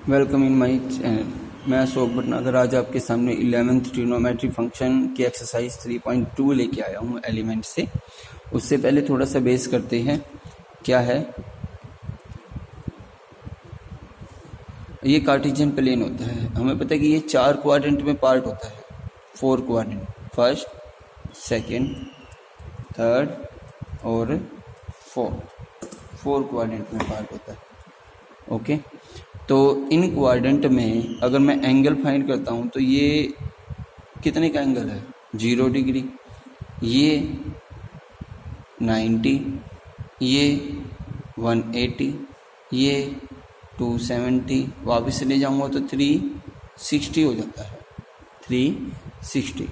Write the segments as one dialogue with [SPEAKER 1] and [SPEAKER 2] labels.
[SPEAKER 1] Welcome in my channel. मैं अशोक भटनागर आज आपके सामने 11th ट्रिग्नोमेट्री फंक्शन की एक्सरसाइज 3.2 लेके आया हूँ एलिमेंट से। उससे पहले थोड़ा सा बेस करते हैं। क्या है ये? कार्टेशियन प्लेन होता है। हमें पता है कि ये 4 क्वाड्रेंट में पार्ट होता है, 4 क्वाड्रेंट, फर्स्ट, सेकंड, थर्ड और फोर्थ, 4 क्वाड्रेंट में पार्ट होता है। ओके, तो इन क्वाड्रेंट में अगर मैं एंगल फाइंड करता हूँ तो ये कितने का एंगल है? 0 डिग्री, ये 90, ये 180, ये 270, वापस ले जाऊँगा तो 360 हो जाता है, 360।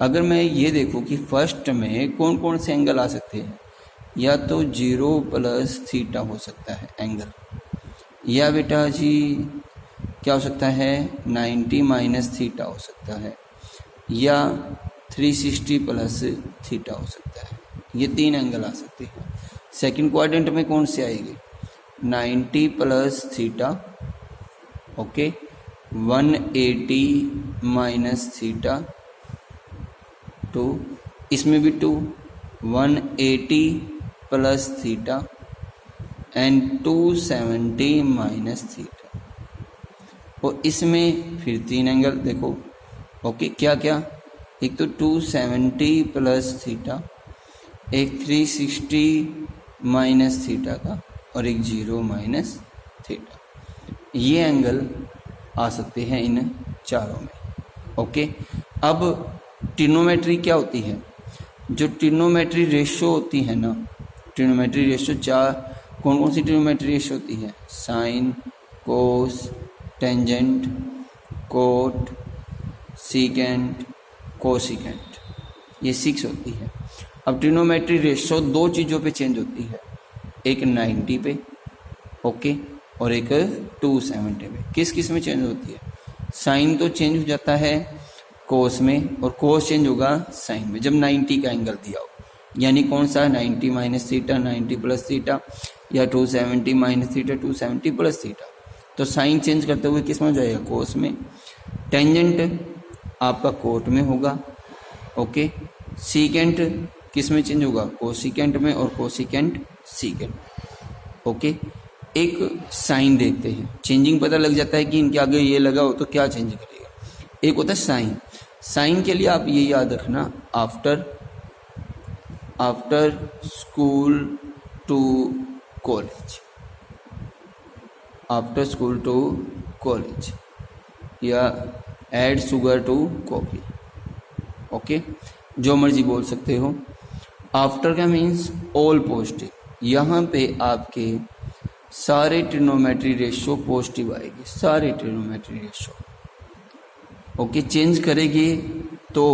[SPEAKER 1] अगर मैं ये देखूँ कि फर्स्ट में कौन कौन से एंगल आ सकते हैं, या तो 0 प्लस थीटा हो सकता है एंगल, या बेटा जी क्या हो सकता है 90 माइनस थीटा हो सकता है, या 360 प्लस थीटा हो सकता है। ये 3 एंगल आ सकते हैं। सेकंड क्वाड्रेंट में कौन से आएगी? 90 plus theta, okay, 180 minus theta 2, इसमें भी 2, 180 plus theta and 270 minus theta. और इसमें फिर 3 एंगल देखो, ओके, क्या क्या? एक तो 270 प्लस थीटा, एक 360 माइनस थीटा का, और एक 0 माइनस थीटा। ये एंगल आ सकते हैं इन चारों में। ओके, अब ट्रिग्नोमेट्री क्या होती है? जो ट्रिग्नोमेट्री रेशियो होती है ना, ट्रिग्नोमेट्री रेशियो 4 कौन कौन सी ट्रिग्नोमेट्री रेशियो होती है? साइन, कोस, टेंजेंट, कोट, सीकेंट, कोसिकेंट, ये 6 होती है। अब ट्रिग्नोमेट्री रेशियो 2 चीज़ों पे चेंज होती है, एक 90 पे, ओके, और एक 270 पे। किस किस में चेंज होती है? साइन तो चेंज हो जाता है कोस में, और कोस चेंज होगा साइन में जब 90 का एंगल दिया हो। यानी कौन सा? 90 माइनस थीटा, 90 प्लस थीटा, या 270 माइनस थीटा, 270 प्लस थीटा। तो साइन चेंज करते हुए किस में हो जाएगा? कोस में। टेंजेंट आपका कोट में होगा, ओके। सीकेंट किस में चेंज होगा? कोसिकेंट में, और कोसिकेंट सीकेंट, ओके। एक साइन देखते हैं, चेंजिंग पता लग जाता है कि इनके आगे ये लगा हो तो क्या चेंज करेगा। एक होता है साइन। साइन के लिए आप ये याद रखना, after school to college, after school to college, या add sugar to coffee, okay, जो मर्जी बोल सकते हो। आफ्टर का मीन्स ऑल पॉजिटिव। यहाँ पे आपके सारे ट्रिग्नोमेट्री रेशियो पॉजिटिव आएगी, सारे ट्रिग्नोमेट्री रेशियो, ओके। चेंज करेगी तो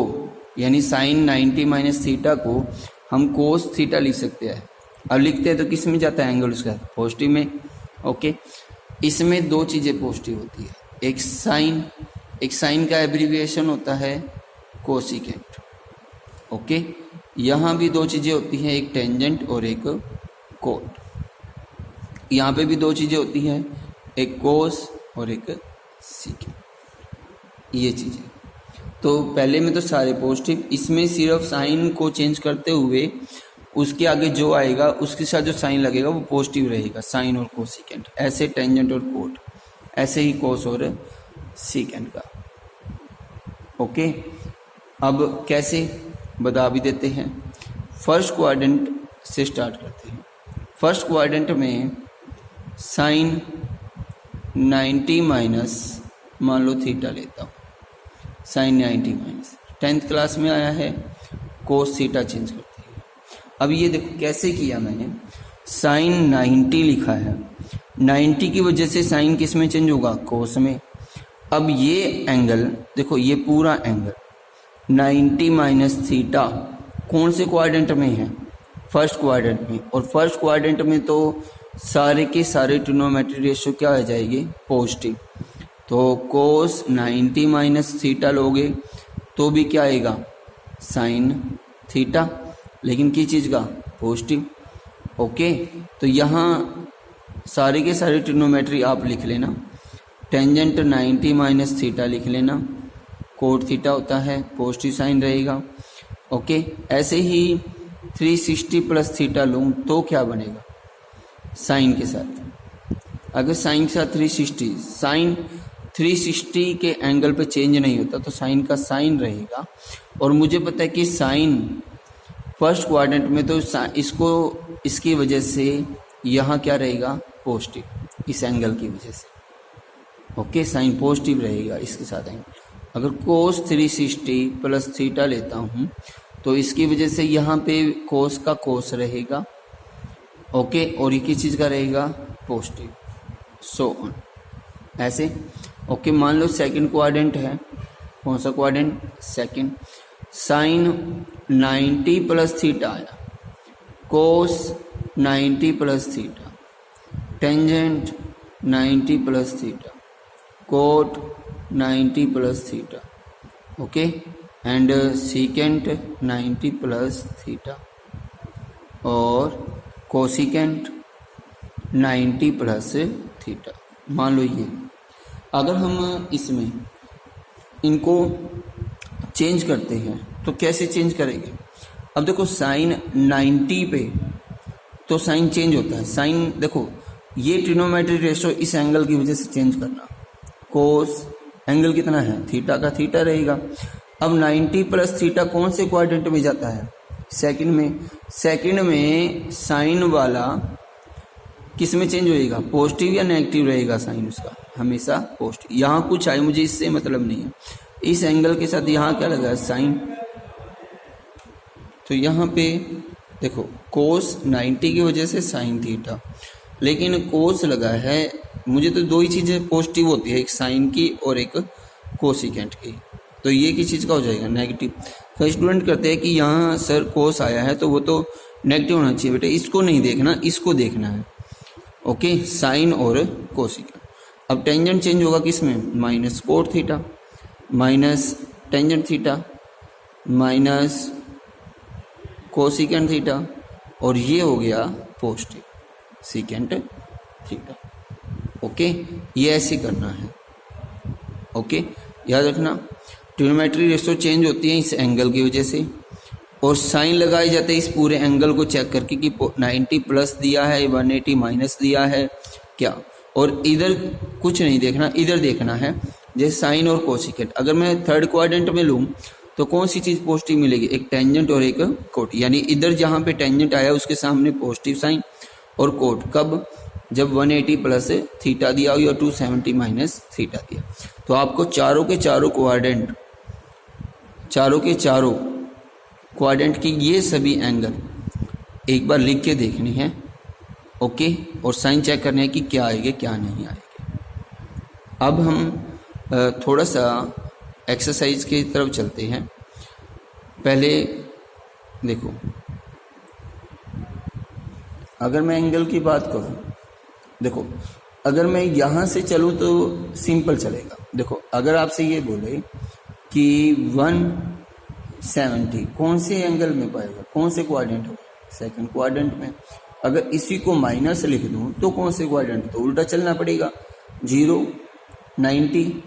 [SPEAKER 1] यानी साइन 90 माइनस थीटा को हम कोस थीटा लिख सकते हैं। अब लिखते हैं तो किस में जाता है एंगल उसका? पॉजिटिव में, ओके। इसमें 2 चीज़ें पॉजिटिव होती है, एक साइन का एब्रीविएशन होता है कोसिकेंट, ओके। यहाँ भी 2 चीज़ें होती हैं, एक टेंजेंट और एक कोट। यहाँ पे भी 2 चीज़ें होती हैं, एक कोस और एक सीकेंट, ये चीज़ें। तो पहले में तो सारे पॉजिटिव, इसमें सिर्फ साइन को चेंज करते हुए उसके आगे जो आएगा उसके साथ जो साइन लगेगा वो पॉजिटिव रहेगा, साइन और कोसिकेंट। ऐसे टेंजेंट और कोट, ऐसे ही कोस और सीकेंट का, ओके। अब कैसे बता भी देते हैं। फर्स्ट क्वाड्रेंट से स्टार्ट करते हैं। फर्स्ट क्वाड्रेंट में साइन 90 माइनस, मान लो थीटा लेता हूँ, साइन 90 माइनस 10th क्लास में आया है, कोस थीटा चेंज करते हैं। अब ये देखो कैसे किया मैंने, साइन 90 लिखा है, 90 की वजह से साइन किस में चेंज होगा? कोस में। अब ये एंगल देखो, ये पूरा एंगल 90 माइनस थीटा कौन से क्वाड्रेंट में है? फर्स्ट क्वाड्रेंट में। और फर्स्ट क्वाड्रेंट में तो सारे के सारे ट्रिग्नोमेट्री रेशियो क्या आ जाएगी? पॉजिटिव। तो कोस 90 माइनस थीटा लोगे तो भी क्या आएगा? साइन थीटा, लेकिन किस चीज़ का? Positive, okay. तो यहाँ सारे के सारे ट्रिग्नोमेट्री आप लिख लेना। टेंजेंट 90 माइनस थीटा लिख लेना, कोट थीटा होता है, पॉजिटिव साइन रहेगा। ओके, ऐसे ही 360 प्लस थीटा लूँ तो क्या बनेगा साइन के साथ। अगर साइन के साथ 360, साइन 360 के एंगल पे चेंज नहीं होता तो साइन का साइन रहेगा। और मुझे पता है कि साइन फर्स्ट क्वाड्रेंट में तो इसको इसकी वजह से यहाँ क्या रहेगा पॉजिटिव, इस एंगल की वजह से। ओके, साइन पॉजिटिव रहेगा इसके साथ एंगल। अगर कोस 360 प्लस थीटा लेता हूँ तो इसकी वजह से यहाँ पे कोस का कोस रहेगा। ओके, और ये किस चीज़ का रहेगा पॉजिटिव, सो ऑन ऐसे। ओके, मान लो सेकंड क्वाड्रेंट है, कौन सा quadrant second. Sine 90 plus theta आया, cos 90 plus theta, tangent 90 plus theta, cot 90 plus theta. Okay, and secant 90 plus theta और कोसिकेंट 90 प्लस थीटा। मान लो ये, अगर हम इसमें इनको चेंज करते हैं तो कैसे चेंज करेंगे। अब देखो साइन 90 पे तो साइन चेंज होता है। साइन देखो ये ट्रिग्नोमेट्रिक रेशो इस एंगल की वजह से चेंज करना, कोस एंगल कितना है थीटा का, थीटा रहेगा। अब 90 प्लस थीटा कौन से क्वाड्रेंट में जाता है सेकंड में। सेकंड में साइन वाला किस में चेंज होएगा पॉजिटिव या नेगेटिव रहेगा साइन उसका हमेशा पॉजिटिव। यहाँ कुछ आए मुझे इससे मतलब नहीं है, इस एंगल के साथ यहाँ क्या लगा है साइन। तो यहाँ पे देखो कोस 90 की वजह से साइन थीटा, लेकिन कोस लगा है मुझे तो दो ही चीजें पॉजिटिव होती है, एक साइन की और एक कोसिकेंट की। तो ये किस चीज का हो जाएगा नेगेटिव। तो स्टूडेंट कहते हैं कि यहाँ सर कोस आया है तो वो तो नेगेटिव होना चाहिए बेटा, इसको नहीं देखना, इसको देखना है। ओके, साइन और कोसिकेंट। अब टेंजेंट चेंज होगा किस में, minus cot theta minus tangent theta minus cosecant theta, और ये हो गया पॉजिटिव सीकेंट थीटा। ओके, ये ऐसे करना है। ओके, याद रखना ट्रिग्नोमेट्री रेशो चेंज होती है इस एंगल की वजह से, और साइन लगाए जाते हैं इस पूरे एंगल को चेक करके कि 90 प्लस दिया है 180 माइनस दिया है क्या। और इधर कुछ नहीं देखना, इधर देखना है जैसे साइन और कोसिकेंट। अगर मैं थर्ड क्वाड्रेंट में लूँ तो कौन सी चीज़ पॉजिटिव मिलेगी, एक टेंजेंट और एक कोट। यानी इधर जहाँ पे टेंजेंट आया उसके सामने पॉजिटिव साइन और कोट, कब जब 180 प्लस थीटा दिया हो या 270 माइनस थीटा दिया। तो आपको चारों के चारों क्वाड्रेंट की ये सभी एंगल एक बार लिख के देखनी है। ओके, और साइन चेक करने हैं कि क्या आएगा क्या नहीं आएगा। अब हम थोड़ा सा एक्सरसाइज की तरफ चलते हैं। पहले देखो, अगर मैं एंगल की बात करूं, देखो अगर मैं यहां से चलूं तो सिंपल चलेगा। देखो अगर आपसे ये बोले कि 170 कौन से एंगल में पाएगा, कौन से क्वाड्रेंट होगा, सेकंड क्वाड्रेंट में। अगर इसी को माइनस लिख दूं तो कौन से क्वाड्रेंट, तो उल्टा चलना पड़ेगा। 0 90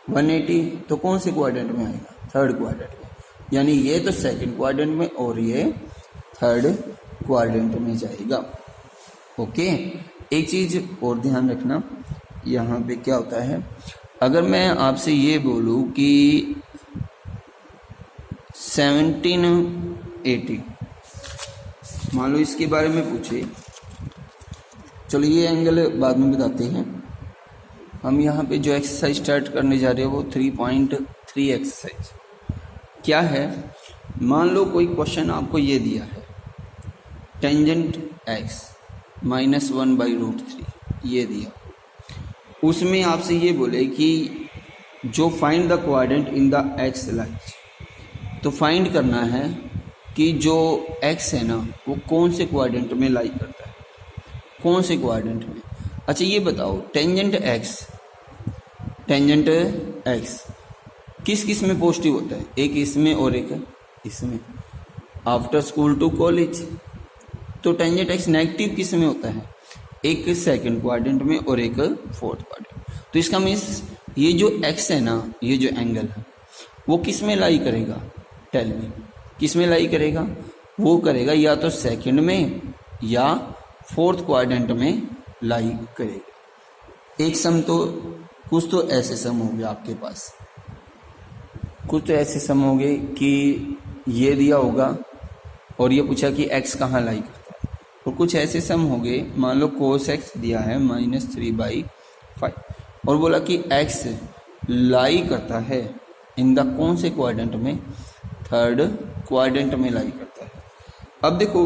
[SPEAKER 1] 180 तो कौन से क्वाड्रेंट में आएगा, थर्ड क्वाड्रेंट में। यानी ये तो सेकंड क्वाड्रेंट में और ये थर्ड क्वाड्रेंट में जाएगा। ओके, एक चीज और ध्यान रखना, यहाँ पे क्या होता है, अगर मैं आपसे ये बोलूं कि 1780 मान लो इसके बारे में पूछे, चलो ये एंगल बाद में बताते हैं। हम यहाँ पे जो एक्सरसाइज स्टार्ट करने जा रहे हैं वो 3.3 एक्सरसाइज क्या है। मान लो कोई क्वेश्चन आपको ये दिया है, टेंजेंट x -1/√3 ये दिया, उसमें आपसे ये बोले कि जो find the quadrant in the x line, तो फाइंड करना है कि जो x है ना वो कौन से क्वाड्रेंट में लाई करता है, कौन से क्वाड्रेंट में। अच्छा ये बताओ टेंजेंट x किस किस में पॉजिटिव होता है, एक इसमें और एक इसमें। आफ्टर स्कूल टू कॉलेज तो टेंजेंट x नेगेटिव किस में होता है, एक सेकंड क्वाड्रेंट में और एक फोर्थ क्वाड्रेंट। तो इसका मीन्स ये जो x है ना, ये जो एंगल है वो किस में लाई करेगा, टेल मी, किस में लाई करेगा? वो करेगा या तो सेकंड में या फोर्थ क्वाड्रेंट में लाई करेगा। एक सम तो कुछ तो ऐसे सम हो गया आपके पास, कुछ तो ऐसे सम हो गए कि ये दिया होगा और ये पूछा कि x कहाँ लाई करता है, और कुछ ऐसे सम हो गए, मान लो cos x दिया है -3/5 और बोला कि x लाई करता है इन द कौन से क्वाड्रेंट में, थर्ड क्वाड्रेंट में लाई करता है। अब देखो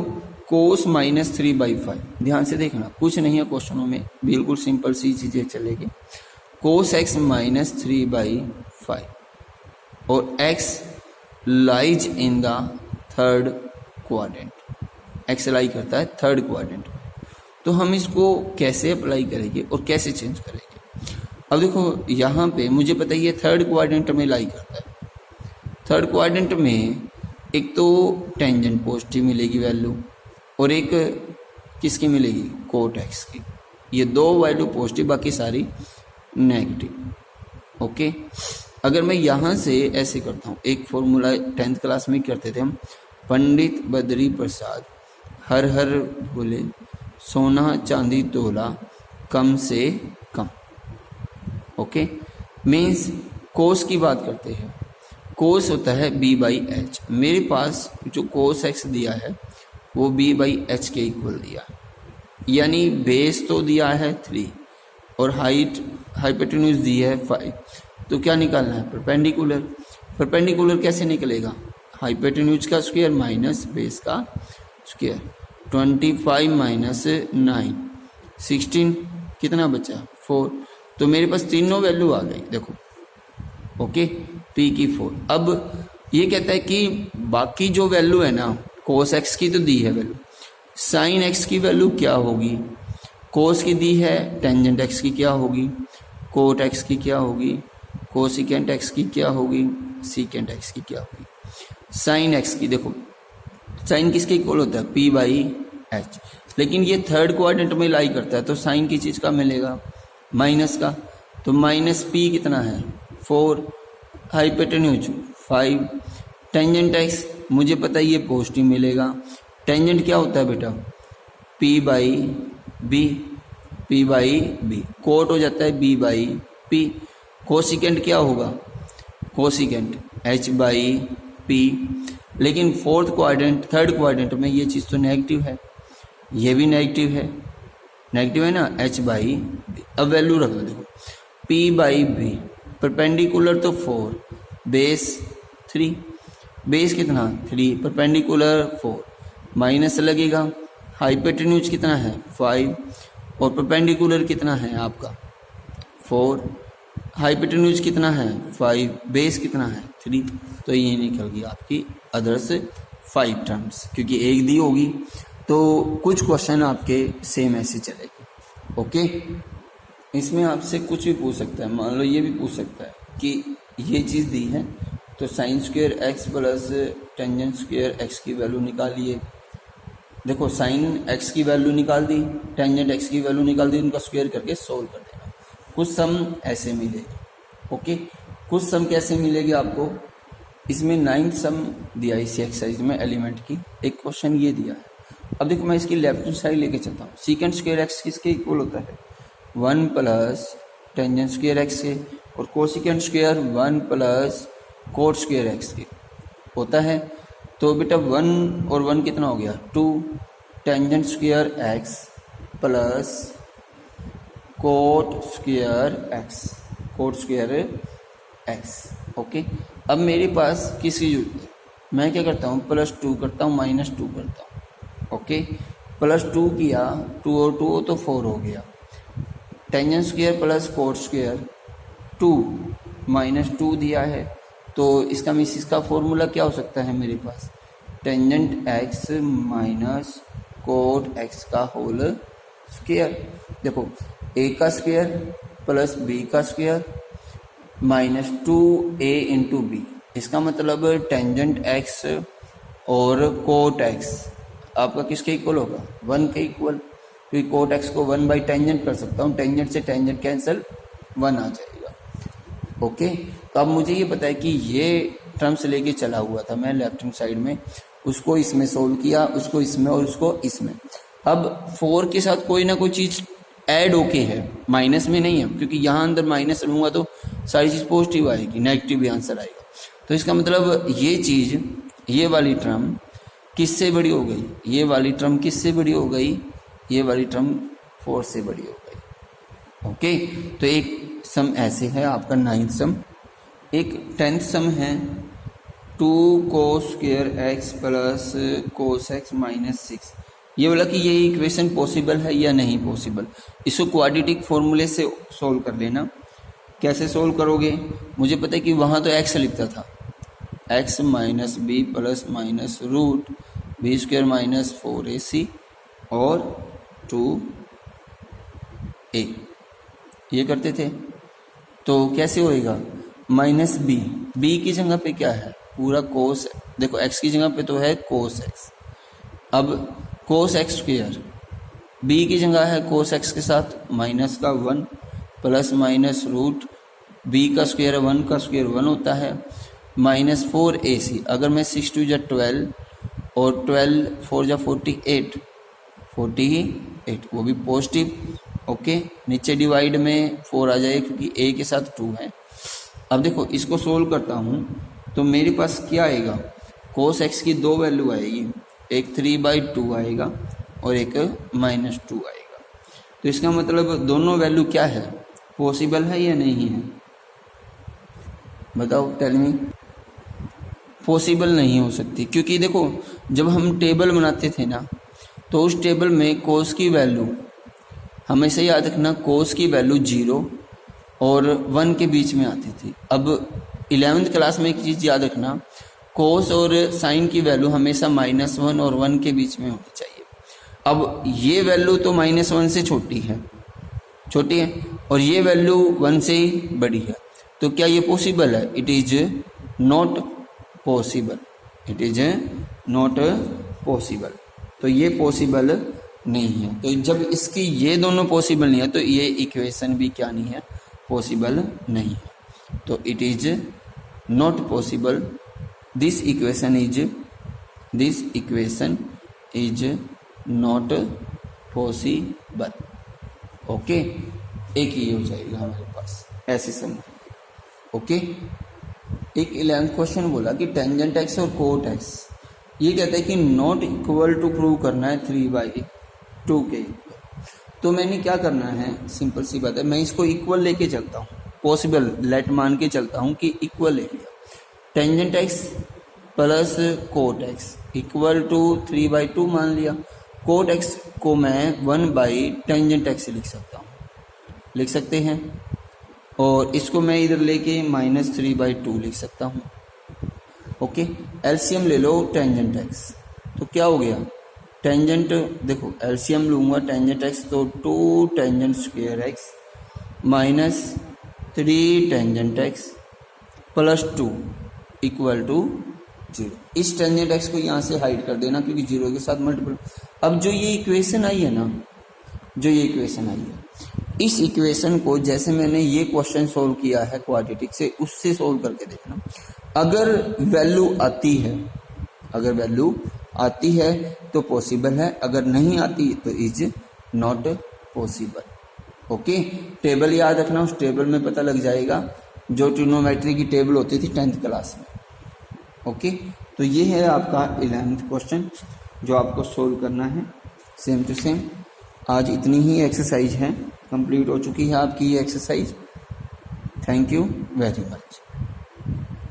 [SPEAKER 1] cos -3/5, ध्यान से देखना, कुछ नहीं है क्वेश्चनों में, बिल्कुल सिंपल सी चीजें चलेगी। cos x -3/5 और x lies in the third quadrant, x लाई करता है थर्ड क्वाड्रेंट में, तो हम इसको कैसे अप्लाई करेंगे और कैसे चेंज करेंगे? अब देखो यहाँ पे मुझे पता है ये थर्ड क्वाड्रेंट में लाई करता है। थर्ड क्वाड्रेंट में एक तो टेंजेंट पॉजिटिव मिलेगी वैल्यू और एक किसकी मिलेगी, कोट एक्स की। ये दो वैल्यू पॉजिटिव, बाकी सारी नेगेटिव। ओके, अगर मैं यहाँ से ऐसे करता हूँ, एक फॉर्मूला 10th क्लास में करते थे हम, पंडित बद्री प्रसाद हर हर बोले सोना चांदी तोला कम से कम। ओके, मीन्स कोस की बात करते हैं, कोस होता है b/h। मेरे पास जो कोस x दिया है वो b/h के इक्वल दिया, यानी बेस तो दिया है 3 और हाइट हाइपोटेन्यूज दी है 5, तो क्या निकालना है, परपेंडिकुलर। परपेंडिकुलर कैसे निकलेगा, हाइपोटेन्यूज का स्क्वायर माइनस बेस का स्क्वायर, 25 - 9 16, कितना बचा 4, तो मेरे पास तीनों वैल्यू आ गई देखो। ओके, p की 4। अब ये कहता है कि बाकी जो वैल्यू है ना, cos x की तो दी है वैल्यू, sin x की वैल्यू क्या होगी, cos की दी है, टेंजेंट x की क्या होगी, कोट x की क्या होगी, कोसिकेंट x की क्या होगी, सीकेंट x की क्या होगी, sin x की। देखो sin किसके इक्वल होता है, p/h, लेकिन ये थर्ड क्वाड्रेंट में लाई करता है, तो sin की चीज का मिलेगा, माइनस का, तो -p कितना है 4, हाइपोटेन्यूज 5, टेंजेंट x मुझे पता है ये पॉजिटिव मिलेगा। टेंजेंट क्या होता है बेटा, p/b, कोट हो जाता है b/p। कोसिकेंट क्या होगा, कोसिकेंट h/p, लेकिन फोर्थ क्वाड्रेंट थर्ड क्वाड्रेंट में ये चीज़ तो नेगेटिव है, ये भी नेगेटिव है, नेगेटिव है ना, h/b। अब वैल्यू रख दो, देखो p/b, परपेंडिकुलर तो 4, बेस 3, बेस कितना 3, परपेंडिकुलर 4, माइनस लगेगा, हाइपोटेन्यूज कितना है 5 और परपेंडिकुलर कितना है आपका 4, हाइपोटेन्यूज कितना है 5, बेस कितना है 3, तो ये निकल गई आपकी अदर्स 5 टर्म्स, क्योंकि एक दी होगी तो कुछ क्वेश्चन आपके सेम ऐसे चलेंगे। ओके, इसमें आपसे कुछ भी पूछ सकता है, मान लो ये भी पूछ सकता है कि ये चीज़ दी है तो sine square x plus tangent square x की वैल्यू निकालिए। देखो साइन एक्स की वैल्यू निकाल दी, टेंजेंट एक्स की वैल्यू निकाल दी, उनका स्क्वायर करके सोल्व कर देना। कुछ सम ऐसे मिलेगी। ओके, कुछ सम कैसे मिलेगी आपको, इसमें 9th सम दिया इसी एक्सरसाइज में एलिमेंट की, एक क्वेश्चन ये दिया है। अब देखो मैं इसकी लेफ्ट हैंड साइड लेके चलता हूँ, सीकेंट स्क्वायर एक्स किसके इक्वल होता है 1 प्लस टेंजेंट स्क्वायर एक्स के, और cosecant square 1 plus coat square x के होता है। तो बेटा 1 और 1 कितना हो गया 2, tangent square x plus coat square x, coat square x. Okay, अब मेरे पास किसकी जरूरत है, मैं क्या करता हूँ +2 करता हूँ, -2 करता हूँ। ओके, +2 किया, 2 और 2 तो 4 हो गया, tangent square plus coat square 2 -2 दिया है, तो इसका मीन्स इसका फॉर्मूला क्या हो सकता है मेरे पास, tangent x minus cot x का होल स्क्वायर। देखो a का स्क्वायर प्लस b का स्क्वायर -2a इंटू बी, इसका मतलब टेंजेंट एक्स और कोट एक्स आपका किसके इक्वल होगा 1 के इक्वल, क्योंकि कोट एक्स को 1 बाई टेंजेंट कर सकता हूँ, टेंजेंट से टेंजेंट कैंसिल 1 आ जाएगा। ओके, तो अब मुझे ये पता है कि ये टर्म से लेके चला हुआ था मैं लेफ्ट हैंड साइड में, उसको इसमें सोल्व किया, उसको इसमें और उसको इसमें। अब 4 के साथ कोई ना कोई चीज ऐड होके है, माइनस में नहीं है, क्योंकि यहाँ अंदर माइनस लूंगा तो सारी चीज पॉजिटिव आएगी, नेगेटिव भी आंसर आएगा। तो इसका मतलब ये चीज, ये वाली टर्म किससे बड़ी हो गई, ये वाली टर्म किससे बड़ी हो गई, ये वाली टर्म 4 से बड़ी हो गई। ओके, तो एक सम ऐसे है आपका 9th सम। एक 10th सम है 2 cos square x plus cos x minus 6। ये बोला कि ये इक्वेशन पॉसिबल है या नहीं पॉसिबल। इसको क्वाड्रेटिक फॉर्मूले से सोल्व कर लेना। कैसे सोल्व करोगे, मुझे पता है कि वहाँ तो x लिखता था, x minus B plus minus root B square minus 4ac और 2a ये करते थे। तो कैसे होएगा, माइनस बी की जगह पे क्या है, पूरा कोस, देखो x की जगह पे तो है कोस x, अब कोस x स्क्वायर, b की जगह है कोस x के साथ माइनस का 1 प्लस माइनस रूट b का स्क्वायर है, 1 का स्क्वायर 1 होता है, माइनस 4ac। अगर मैं 6 2 जा 12 और 12 4 जा 48, 48 वो भी पॉजिटिव। ओके, नीचे डिवाइड में 4 आ जाए क्योंकि a के साथ 2 है। अब देखो इसको सोल्व करता हूँ तो मेरे पास क्या आएगा, कोस x की 2 वैल्यू आएगी, एक 3/2 आएगा और एक -2 आएगा। तो इसका मतलब दोनों वैल्यू क्या है, पॉसिबल है या नहीं है, बताओ, टेल मी। पॉसिबल नहीं हो सकती, क्योंकि देखो जब हम टेबल बनाते थे ना तो उस टेबल में कोस की वैल्यू हमेशा याद रखना, कोस की वैल्यू 0 और 1 के बीच में आती थी। अब 11th क्लास में एक चीज़ याद रखना, कोस और साइन की वैल्यू हमेशा -1 और 1 के बीच में होनी चाहिए। अब ये वैल्यू तो -1 से छोटी है और ये वैल्यू 1 से ही बड़ी है, तो क्या ये पॉसिबल है, it is not possible, it is not possible. तो ये पॉसिबल नहीं है। तो जब इसकी ये दोनों पॉसिबल नहीं है तो ये इक्वेशन भी क्या नहीं है, पॉसिबल नहीं है। तो it is not possible, this equation is not possible. Okay, एक ही हो जाएगा हमारे पास, ऐसे समझ। ओके, एक 11th क्वेश्चन बोला कि टेंजेंट एक्स और कोट एक्स, ये कहता है कि नॉट इक्वल टू प्रूव करना है 3/2 के। तो मैंने क्या करना है, सिंपल सी बात है, मैं इसको इक्वल लेके चलता हूँ, पॉसिबल लेट मान के चलता हूँ कि इक्वल ले लिया, tangent X plus cot X equal to 3/2 मान लिया। कोट एक्स को मैं 1/टेंजेंट एक्स लिख सकता हूँ, लिख सकते हैं, और इसको मैं इधर लेके -3/2 लिख सकता हूँ। ओके, एलसीएम ले लो टेंजेंट एक्स, तो क्या हो गया, टेंजेंट देखो एलसीएम लूंगा टेंजेंट एक्स तो 2 tangent square X -3 tangent X plus 2 equal to 0। इस टेंजेंट एक्स को यहाँ से हाइड कर देना क्योंकि 0 के साथ मल्टीपल। अब जो ये इक्वेशन आई है ना, जो ये इक्वेशन आई है, इस इक्वेशन को जैसे मैंने ये क्वेश्चन सोल्व किया है क्वाड्रेटिक से, उससे सोल्व करके देखना। अगर वैल्यू आती है, अगर वैल्यू आती है तो पॉसिबल है, अगर नहीं आती तो is not possible. Okay, table याद रखना, उस टेबल में पता लग जाएगा जो ट्रिग्नोमेट्री की टेबल होती थी 10th क्लास में। ओके, तो ये है आपका 11th क्वेश्चन जो आपको सोल्व करना है, सेम टू सेम। आज इतनी ही एक्सरसाइज है, कंप्लीट हो चुकी है आपकी ये exercise. Thank you very much.